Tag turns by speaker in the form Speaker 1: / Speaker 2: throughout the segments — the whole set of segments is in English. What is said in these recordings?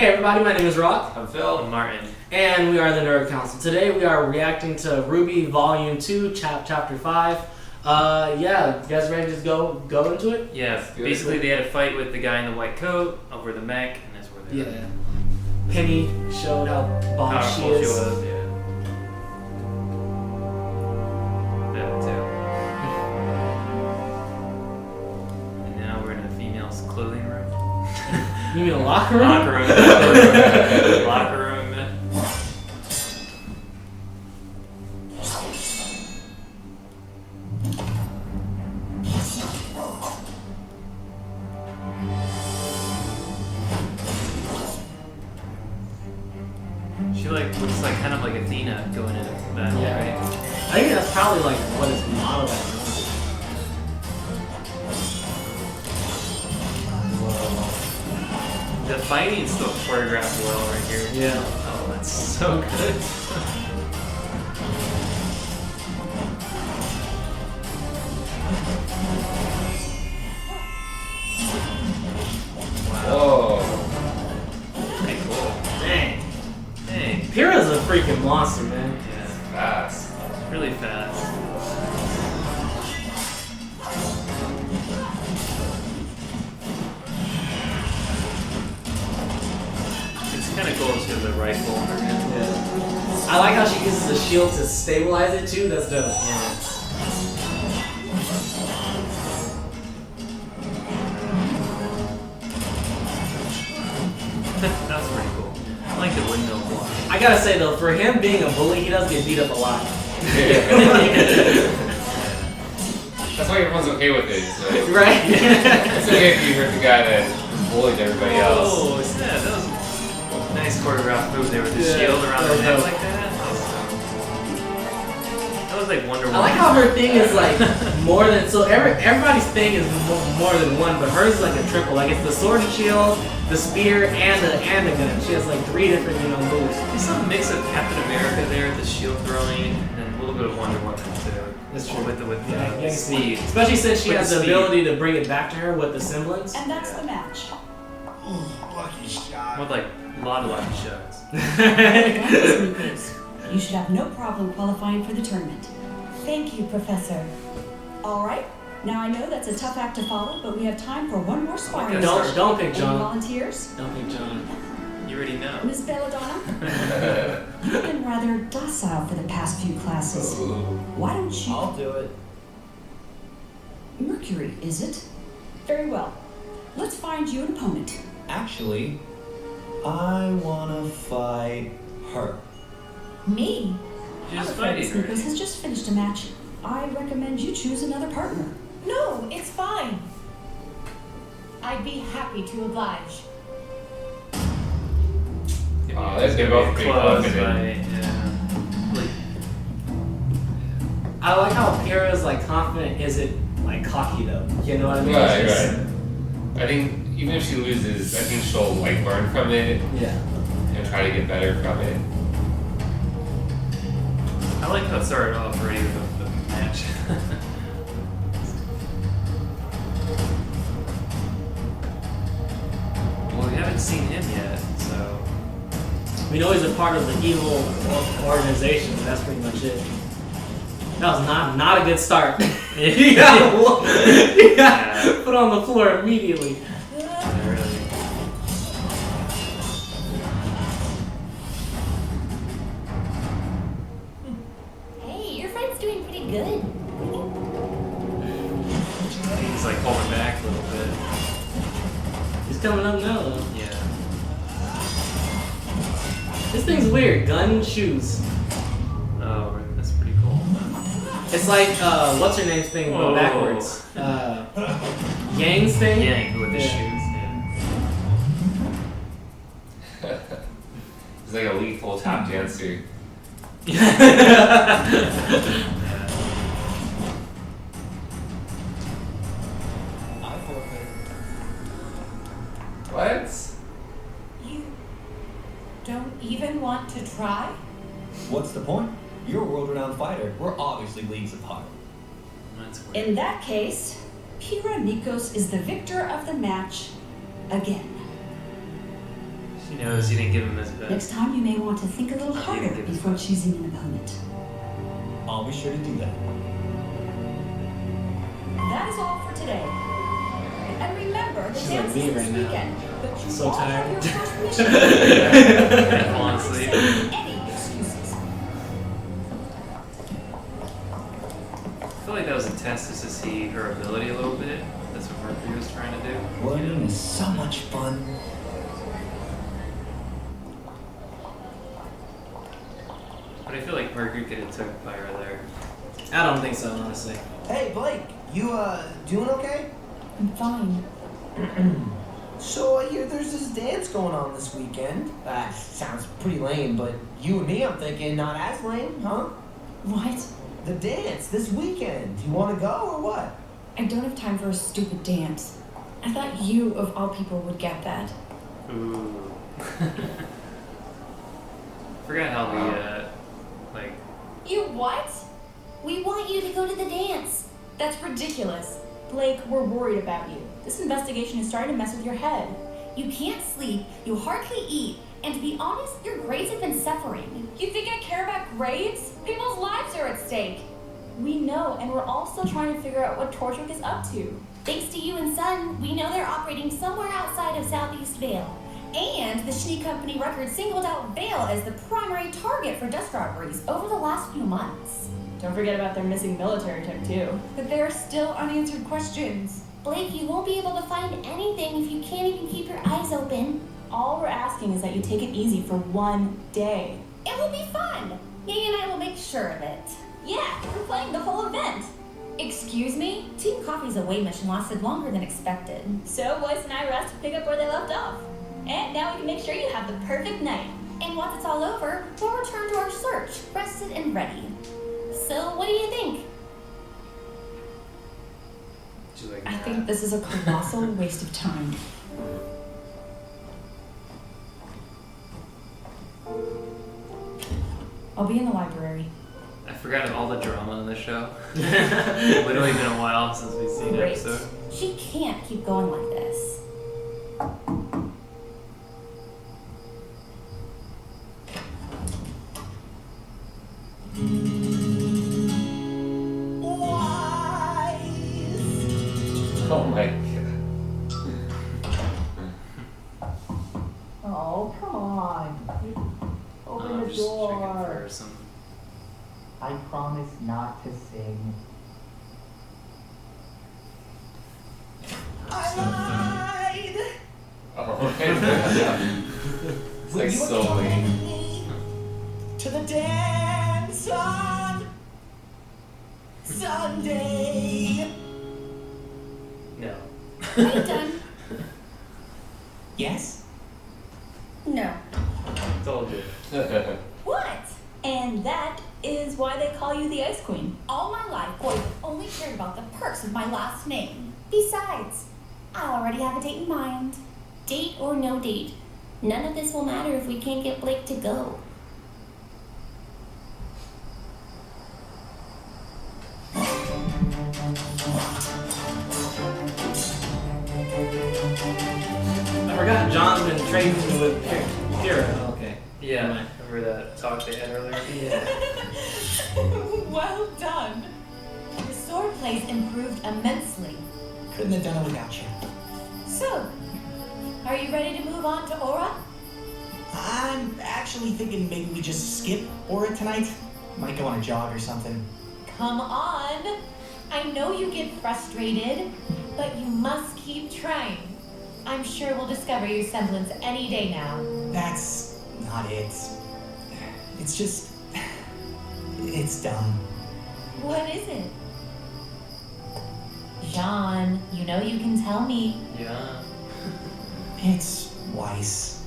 Speaker 1: Hey everybody, my name is Rock.
Speaker 2: I'm Phil.
Speaker 3: I'm Martin.
Speaker 1: And we are the Nerd Council. Today we are reacting to RWBY Volume 2, Chapter 5. Yeah, you guys ready to just go into it?
Speaker 3: Yeah, basically they had a fight with the guy in the white coat over the mech, and that's where they
Speaker 1: Yeah. Penny showed how bomb she is.
Speaker 3: was, yeah. That too. And now we're in a female's clothing room.
Speaker 1: You mean a locker room?
Speaker 3: Locker room. Locker room. She looks like kind of like Athena going into battle,
Speaker 1: Yeah.
Speaker 3: right?
Speaker 1: I think that's probably like what it's modeled after.
Speaker 3: The fighting's still choreographed well right here.
Speaker 1: Yeah.
Speaker 3: Oh, that's so good.
Speaker 2: Whoa.
Speaker 3: Pretty cool.
Speaker 1: Dang.
Speaker 3: Dang.
Speaker 1: Pyrrha's a freaking monster, man.
Speaker 3: Yeah.
Speaker 2: Fast.
Speaker 3: Really fast. It's kind of cool to have the rifle on her hand.
Speaker 1: Yeah. I like how she uses the shield to stabilize it too. That's dope.
Speaker 3: Yeah. That was pretty cool. I like the windmill block.
Speaker 1: I gotta say though, for him being a bully, he does get beat up a lot.
Speaker 2: That's why everyone's okay with it. So
Speaker 1: Right?
Speaker 2: it's okay if you hurt the guy that bullied everybody else.
Speaker 3: Oh, yeah, that was a nice choreographed move there with the shield around
Speaker 1: that
Speaker 3: her
Speaker 1: was
Speaker 3: neck
Speaker 1: dope.
Speaker 3: like that. That was like Wonder Woman.
Speaker 1: I like how her thing is like more than everybody's thing is more than one, but hers is like a triple. Like it's the sword and shield, the spear, and the gun. She has like 3 different moves.
Speaker 3: There's some mix of Captain America there, the shield throwing, and a little bit of Wonder Woman too.
Speaker 1: That's true.
Speaker 3: With
Speaker 1: Yeah,
Speaker 3: speed.
Speaker 1: Especially since she
Speaker 3: With
Speaker 1: has
Speaker 3: the
Speaker 1: the
Speaker 3: speed.
Speaker 1: ability to bring it back to her with the semblance.
Speaker 4: And that's the match.
Speaker 5: Lucky shot.
Speaker 3: With like a lot of lucky shots.
Speaker 4: Sneakers. You should have no problem qualifying for the tournament.
Speaker 6: Thank you, Professor.
Speaker 4: All right. Now I know that's a tough act to follow, but we have time for one more sparring.
Speaker 1: Don't pick
Speaker 4: Any
Speaker 1: John.
Speaker 4: volunteers?
Speaker 1: Don't pick John.
Speaker 3: You already know.
Speaker 4: Miss Belladonna? You've been rather docile for the past few classes. Why don't you...
Speaker 5: I'll do it.
Speaker 4: Mercury, is it? Very well. Let's find you an opponent.
Speaker 5: Actually, I wanna fight her.
Speaker 6: Me?
Speaker 3: You're just
Speaker 4: I'm afraid
Speaker 3: fighting
Speaker 4: Sneakers
Speaker 3: her.
Speaker 4: has just finished a match. I recommend you choose another partner.
Speaker 6: No, it's fine. I'd be happy to oblige.
Speaker 2: Oh, they're both pretty
Speaker 3: close,
Speaker 2: close,
Speaker 3: right? Yeah. Like,
Speaker 1: I like how Pyrrha's like confident isn't like cocky though. You know what I mean?
Speaker 2: Right,
Speaker 1: It's just-
Speaker 2: right. I think even if she loses, I think she'll like learn from it
Speaker 1: Yeah.
Speaker 2: and try to get better from it.
Speaker 3: I like how it started off already with the match. Well, we haven't seen him yet, so.
Speaker 1: We know he's a part of the evil organization, but that's pretty much it. That was not a good start. He got put on the floor immediately.
Speaker 3: Yeah, really.
Speaker 6: Hey, your friend's doing pretty good.
Speaker 3: He's like holding back a little bit.
Speaker 1: He's coming up now though.
Speaker 3: Yeah.
Speaker 1: This thing's weird. Gun and shoes.
Speaker 3: Oh, that's pretty cool.
Speaker 1: It's like what's her name's thing
Speaker 3: Whoa.
Speaker 1: but backwards. Yang's thing.
Speaker 3: Yang with the
Speaker 1: Yeah.
Speaker 3: shoes.
Speaker 2: He's like a lethal tap dancer.
Speaker 5: I forfeit.
Speaker 2: What?
Speaker 6: You don't even want to try?
Speaker 5: What's the point? You're a world-renowned fighter. We're obviously leagues apart.
Speaker 3: That's weird.
Speaker 4: In that case, Pyrrha Nikos is the victor of the match again.
Speaker 3: She knows you didn't give him his best.
Speaker 4: Next time, you may want to think a little harder before choosing an opponent.
Speaker 5: I'll be sure to do that.
Speaker 6: That is all for today. And remember, the
Speaker 1: She's
Speaker 6: dance
Speaker 1: like me
Speaker 6: is this
Speaker 1: right now.
Speaker 6: weekend. But you
Speaker 1: So
Speaker 6: all have
Speaker 1: tired.
Speaker 6: your first mission.
Speaker 3: Fall asleep.
Speaker 6: Any excuses.
Speaker 3: I feel like that was a test just to see her ability a little bit. That's what Mercury was trying to do.
Speaker 5: Learning is so much fun.
Speaker 3: But I feel like Mercury could have took Pyrrha there.
Speaker 1: I don't think so, honestly.
Speaker 7: Hey, Blake, you, doing okay?
Speaker 4: I'm fine.
Speaker 7: So I hear there's this dance going on this weekend. That sounds pretty lame, but you and me, I'm thinking, not as lame, huh?
Speaker 4: What?
Speaker 7: The dance this weekend. You want to go or what?
Speaker 4: I don't have time for a stupid dance. I thought you, of all people, would get that.
Speaker 3: Ooh. Forgot how the, like...
Speaker 8: You what? We want you to go to the dance.
Speaker 6: That's ridiculous. Blake, we're worried about you. This investigation is starting to mess with your head.
Speaker 8: You can't sleep, you hardly eat, and to be honest, your grades have been suffering.
Speaker 6: You think I care about grades? People's lives are at stake. We know, and we're all still trying to figure out what Torchwick is up to.
Speaker 8: Thanks to you and Son, we know they're operating somewhere outside of Southeast Vale. And the Schnee Company record singled out Vale as the primary target for dust robberies over the last few months.
Speaker 6: Don't forget about their missing military tech, too. But there are still unanswered questions.
Speaker 8: Blake, you won't be able to find anything if you can't even keep your eyes open.
Speaker 6: All we're asking is that you take it easy for one day.
Speaker 8: It will be fun. Yay and I will make sure of it. Yeah, we're playing the whole event.
Speaker 6: Excuse me?
Speaker 8: Team Coffee's away mission lasted longer than expected.
Speaker 6: So Weiss and I rushed to pick up where they left off. And now we can make sure you have the perfect night.
Speaker 8: And once it's all over, we'll return to our search, rested and ready. So, what do you think?
Speaker 3: Do you like
Speaker 4: I
Speaker 3: that?
Speaker 4: think this is a colossal waste of time. I'll be in the library.
Speaker 3: I forgot all the drama in the show. Literally been a while since we've seen an
Speaker 8: Great.
Speaker 3: episode.
Speaker 8: She can't keep going like this.
Speaker 2: Oh my god.
Speaker 9: Oh, come on. Open
Speaker 3: I'm
Speaker 9: the
Speaker 3: just checking
Speaker 9: door.
Speaker 3: for some.
Speaker 9: I promise not to sing.
Speaker 7: I lied!
Speaker 2: Oh my god. It's like so late.
Speaker 7: To the dance on Sunday.
Speaker 3: No.
Speaker 8: Are you done?
Speaker 7: Yes?
Speaker 8: No.
Speaker 3: Told you.
Speaker 6: What? And that is why they call you the Ice Queen.
Speaker 8: All my life, boys have only cared about the perks of my last name. Besides, I already have a date in mind. Date or no date, none of this will matter if we can't get Blake to go.
Speaker 1: I forgot John's been training with Pyrrha. Oh, okay.
Speaker 3: Yeah,
Speaker 1: Never mind.
Speaker 3: remember that talk they had earlier?
Speaker 6: Well done.
Speaker 8: The sword play's improved immensely.
Speaker 7: Couldn't have done it without you.
Speaker 8: So, are you ready to move on to Aura?
Speaker 7: I'm actually thinking maybe we just skip Aura tonight. Might go on a jog or something.
Speaker 6: Come on. I know you get frustrated, but you must keep trying. I'm sure we'll discover your semblance any day now.
Speaker 7: That's not it. It's just... It's dumb.
Speaker 6: What is it? Jean, you know you can tell me.
Speaker 3: Yeah.
Speaker 7: It's Weiss.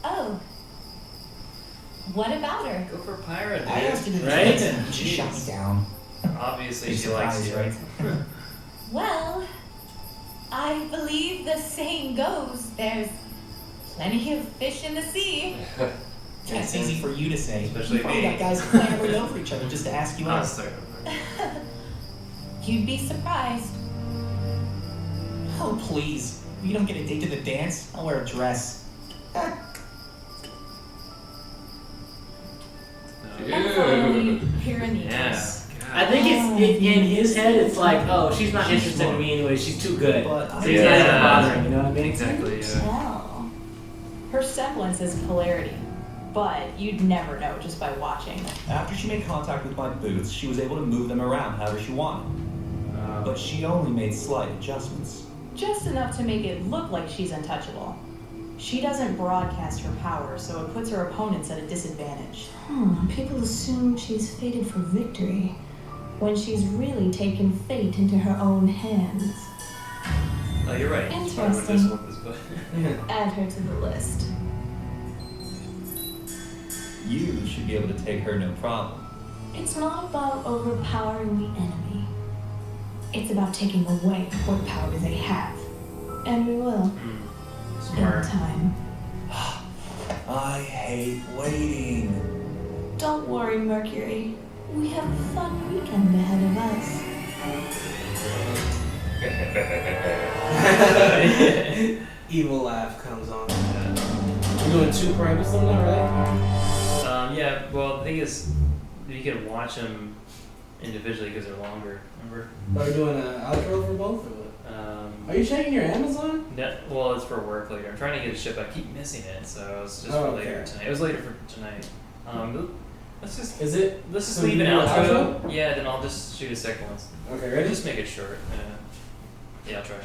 Speaker 6: Oh. What about her?
Speaker 3: Go for Pyrrha, dude.
Speaker 7: I asked her to the
Speaker 1: Right?
Speaker 7: dance and she shot me down.
Speaker 3: Obviously
Speaker 7: Big
Speaker 3: she likes
Speaker 7: surprise,
Speaker 3: you.
Speaker 7: right?
Speaker 6: Well, I believe the saying goes, there's plenty of fish in the sea.
Speaker 7: That's easy for you to say.
Speaker 3: Especially
Speaker 7: Probably
Speaker 3: me.
Speaker 7: got guys who clamoring over each other just to ask you
Speaker 3: Oh,
Speaker 7: out.
Speaker 3: sorry.
Speaker 6: You'd be surprised.
Speaker 7: Oh, please. If you don't get a date to the dance, I'll wear a dress.
Speaker 6: And finally, Pyrrha needs us.
Speaker 1: I think in his head, it's like, oh, she's not interested in me anyway. She's too good.
Speaker 5: But
Speaker 1: So he's not even bothering. You know what I mean?
Speaker 3: Exactly. Yeah.
Speaker 6: Tell. Her semblance is polarity, but you'd never know just by watching.
Speaker 5: After she made contact with my boots, she was able to move them around however she wanted. But she only made slight adjustments.
Speaker 6: Just enough to make it look like she's untouchable. She doesn't broadcast her power, so it puts her opponents at a disadvantage.
Speaker 4: People assume she's fated for victory, when she's really taken fate into her own hands.
Speaker 3: Oh, you're right.
Speaker 4: Interesting.
Speaker 3: This one was good.
Speaker 4: Add her to the list.
Speaker 5: You should be able to take her no problem.
Speaker 4: It's not about overpowering the enemy. It's about taking away what power they have. And we will.
Speaker 3: Smart.
Speaker 4: In time.
Speaker 5: I hate waiting.
Speaker 4: Don't worry, Mercury. We have a fun weekend ahead of us.
Speaker 1: Evil laugh comes on. We're doing 2 per episode now, right?
Speaker 3: Yeah. Well, the thing is, you can watch them individually because they're longer. Remember?
Speaker 1: Are we doing an outro for both? Or what? Are you checking your Amazon?
Speaker 3: No, well, it's for work later. I'm trying to get a ship. I keep missing it, so it's just for later tonight. It was later for tonight. Let's just
Speaker 1: So
Speaker 3: leave
Speaker 1: you
Speaker 3: an
Speaker 1: do an
Speaker 3: outro.
Speaker 1: outro?
Speaker 3: Yeah, then I'll just shoot a second one.
Speaker 1: Okay, ready?
Speaker 3: Just make it short. Yeah, I'll try it.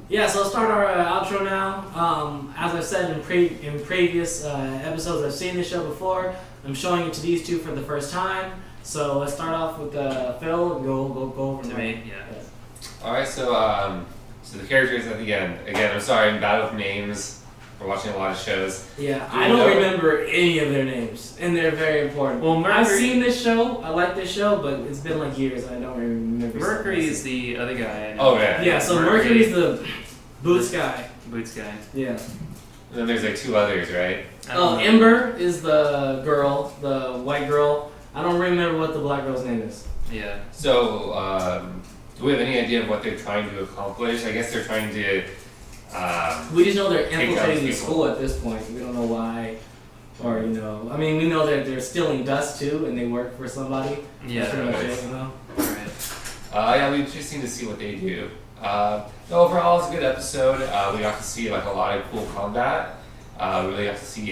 Speaker 1: Yeah, so let's start our outro now. As I've said in previous episodes, I've seen this show before. I'm showing it to these two for the first time. So let's start off with Phil. Go over
Speaker 3: To me, yeah.
Speaker 2: Alright, so the characters at the end. Again, I'm sorry, I'm bad with names. We're watching a lot of shows.
Speaker 1: Yeah,
Speaker 2: Do
Speaker 1: I
Speaker 2: you
Speaker 1: don't
Speaker 2: know-
Speaker 1: remember any of their names, and they're very important.
Speaker 3: Well,
Speaker 1: I've
Speaker 3: Mercury-
Speaker 1: seen this show. I like this show, but it's been like years, and I don't remember.
Speaker 3: Mercury is the other guy.
Speaker 2: Oh, yeah.
Speaker 1: Yeah, so Mercury's the boots guy.
Speaker 3: Boots guy.
Speaker 1: Yeah.
Speaker 2: And then there's like 2 others, right?
Speaker 1: Oh, Ember is the girl, the white girl. I don't remember what the black girl's name is.
Speaker 3: Yeah.
Speaker 2: So, do we have any idea of what they're trying to accomplish? I guess they're trying to.
Speaker 1: We just know they're
Speaker 2: Take down
Speaker 1: infiltrating the
Speaker 2: people.
Speaker 1: school at this point. We don't know why, or I mean, we know that they're stealing dust too, and they work for somebody.
Speaker 3: Yeah.
Speaker 1: That's pretty much
Speaker 2: right.
Speaker 1: it,
Speaker 3: Right.
Speaker 2: Yeah, we just need to see what they do. Overall, it's a good episode. We got to see like a lot of cool combat. We really got to see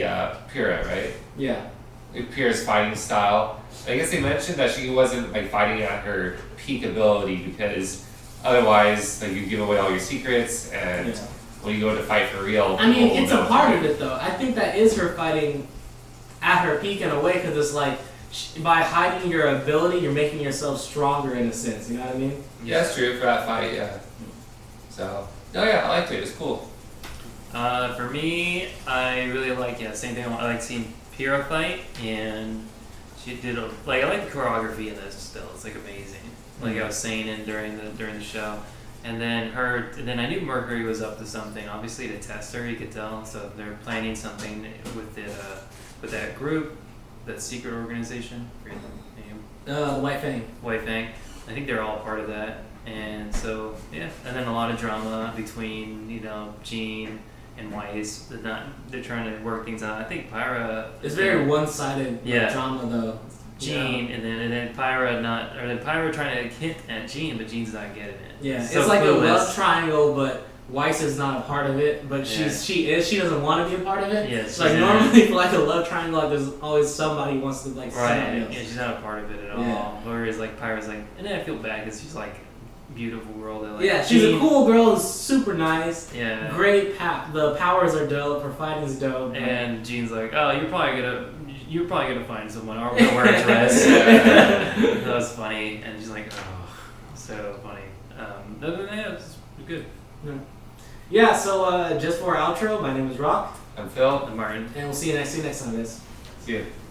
Speaker 2: Pyrrha, right?
Speaker 1: Yeah.
Speaker 2: Pyrrha's fighting style. I guess they mentioned that she wasn't like fighting at her peak ability because otherwise, like you give away all your secrets, and
Speaker 1: Yeah.
Speaker 2: when you go to fight for real,
Speaker 1: I mean,
Speaker 2: people will
Speaker 1: it's a
Speaker 2: know.
Speaker 1: part of it though. I think that is her fighting at her peak in a way, because it's like by hiding your ability, you're making yourself stronger in a sense. You know what I mean?
Speaker 2: Yeah, that's true for that fight. Yeah. So, I liked it. It was cool.
Speaker 3: For me, I really like same thing. I like seeing Pyrrha fight, and she did I like the choreography in this still. It's like amazing. Like I was saying during the show, and then I knew Mercury was up to something. Obviously, to test her, you could tell. So they're planning something with that group, that secret organization. I forget the name.
Speaker 1: White Fang.
Speaker 3: White Fang. I think they're all part of that. And so, yeah. And then a lot of drama between, Jean and Weiss. They're trying to work things out. I think Pyrrha...
Speaker 1: It's very one-sided drama though.
Speaker 3: Jean, and then Pyrrha trying to hint at Jean, but Jean's not getting it.
Speaker 1: Yeah,
Speaker 3: So
Speaker 1: it's like
Speaker 3: clueless.
Speaker 1: a love triangle, but Weiss is not a part of it, but she doesn't want to be a part of it.
Speaker 3: Yeah,
Speaker 1: it's like normally for like a love triangle, like there's always somebody who wants to like
Speaker 3: Right,
Speaker 1: somebody else.
Speaker 3: yeah, she's not a part of it at all.
Speaker 1: Yeah.
Speaker 3: Whereas like Pyrrha's like, and then I feel bad because she's like beautiful girl that like.
Speaker 1: Yeah, she's
Speaker 3: Jean-
Speaker 1: a cool girl, super nice.
Speaker 3: Yeah.
Speaker 1: Great the powers are dope, her fighting's dope.
Speaker 3: And Jean's like, oh, you're probably gonna find someone, or we're gonna wear a dress. That was funny, and she's like, oh, so funny. Other than that, it was good.
Speaker 1: Yeah, so just for our outro, my name is Rock.
Speaker 2: I'm Phil.
Speaker 3: And Martin.
Speaker 1: And we'll see you next time, guys.
Speaker 2: See you.